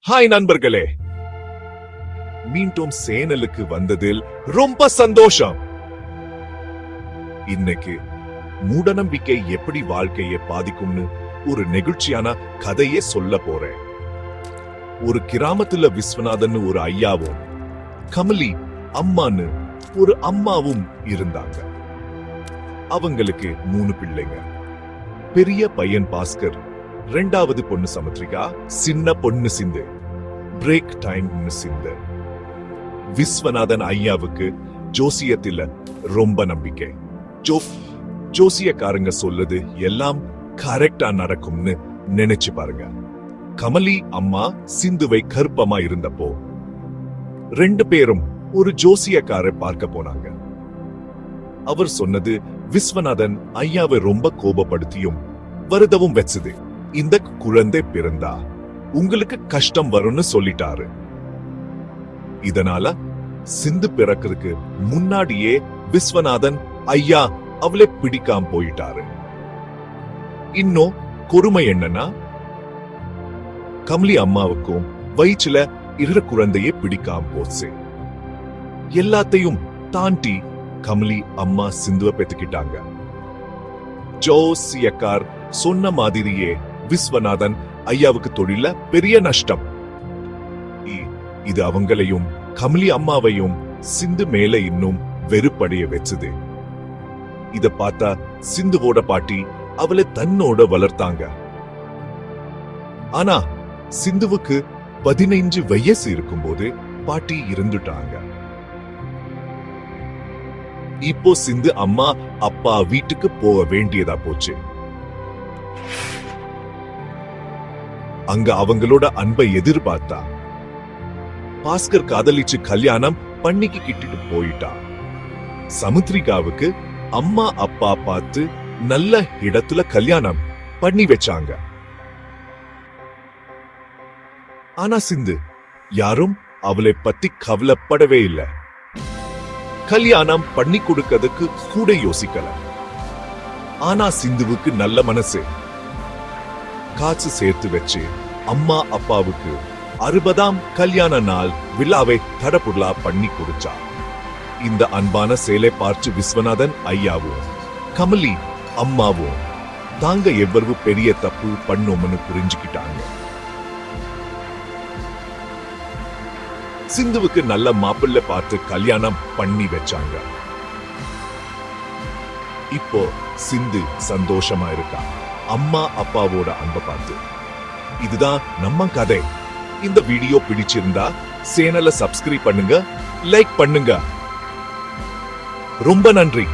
Hi நண்பர்களே, மீண்டும் சேனலுக்கு வந்ததில் ரொம்ப சந்தோஷம். இன்னைக்கு மூடநம்பிக்கை எப்படி வாழ்க்கையை பாதிக்கும்னு ஒரு நெகிழ்ச்சியான கதையே சொல்ல போறேன். ஒரு கிராமத்துல விஸ்வநாதன் ஒரு ஐயாவும் கமலி அம்மான்னு ஒரு அம்மாவும் இருந்தாங்க. அவங்களுக்கு 3 பிள்ளைங்க. பெரிய பையன் பாஸ்கர், 2வது பொண்ணு சமுத்ரிகா, சின்ன பொண்ணு சிந்து. பிரேக் டைம் சிந்து. விஸ்வநாதன் ஐயாவுக்கு ஜோசியத்துல ரொம்ப நம்பிக்கை. ஜோசியக்காரங்க சொல்லுது எல்லாம் கரெக்டா நடக்கும்னு நினைச்சு பாருங்க. கமலி அம்மா சிந்துவை கருப்பமா இருந்தப்போ 2 பேரும் ஒரு ஜோசியக்காரை பார்க்க போனாங்க. அவர் சொன்னது விஸ்வநாதன் ஐயாவை ரொம்ப கோபப்படுத்தியும் வருதவும் வச்சது. இந்த குழந்தை பிறந்தா உங்களுக்கு கஷ்டம் வரும்னு சொல்லிட்டாரு. இதனால சிந்து பிறக்கிறதுக்கு முன்னாடியே விஸ்வநாதன் ஐயா அவளை பிடிக்காம போயிட்டாரு. இன்னும் கொடுமை என்னன்னா, கமலி அம்மாவுக்கும் வயிற்றுல இரு குழந்தையே பிடிக்காம போச்சு. எல்லாத்தையும் தாண்டி கமலி அம்மா சிந்துவை பெத்துக்கிட்டாங்க. ஜோசியக்கார் சொன்ன மாதிரியே விஸ்வநாதன் ஐயாவுக்கு தொழில பெரிய நஷ்டம். இது அவங்களையும் கமலி அம்மாவையும் சிந்து மேல இன்னும் வெறுப்படைய வச்சது. இத பார்த்தா சிந்துவோட பாட்டி அவளை தன்னோட வளர்த்தாங்க. ஆனா சிந்துவுக்கு 15 வயசு இருக்கும்போது பாட்டி இருந்துட்டாங்க. இப்போ சிந்து அம்மா அப்பா வீட்டுக்கு போக வேண்டியதா போச்சு. அங்க அவங்களோட அன்பை எதிர்பார்த்தா. பாஸ்கர் காதலிச்சு கல்யாணம் பண்ணிக்கு கிட்டிட்டு போயிட்டா. சமுத்ரிகாவுக்கு அம்மா அப்பா பார்த்து நல்ல இடத்துல கல்யாணம் பண்ணி வச்சாங்க. ஆனா சிந்து யாரும் அவளை பத்தி கவலைப்படவே இல்லை. கல்யாணம் பண்ணி கொடுக்கிறதுக்கு கூட யோசிக்கல. ஆனா சிந்துவுக்கு நல்ல மனசு. காசு சேர்த்து வச்சு அம்மா அப்பாவுக்கு 60ஆம் கல்யாண நாள் விழாவை தடபுடலா பண்ணி கொடுத்தா. இந்த அன்பான செயலை பார்த்து விஸ்வநாதன் ஐயாவும் கமலி அம்மாவும் தாங்க எவ்வளவு பெரிய தப்பு பண்ணோம்னு புரிஞ்சுக்கிட்டாங்க. சிந்துவுக்கு நல்ல மாப்பிள்ளை பார்த்து கல்யாணம் பண்ணி வச்சாங்க. இப்போ சிந்து சந்தோஷமா இருக்கா, அம்மா அப்பாவோட அன்பை பார்த்து. இதுதான் நம்ம கதை. இந்த வீடியோ பிடிச்சிருந்தா சேனலை சப்ஸ்கிரைப் பண்ணுங்க, லைக் பண்ணுங்க. ரொம்ப நன்றி.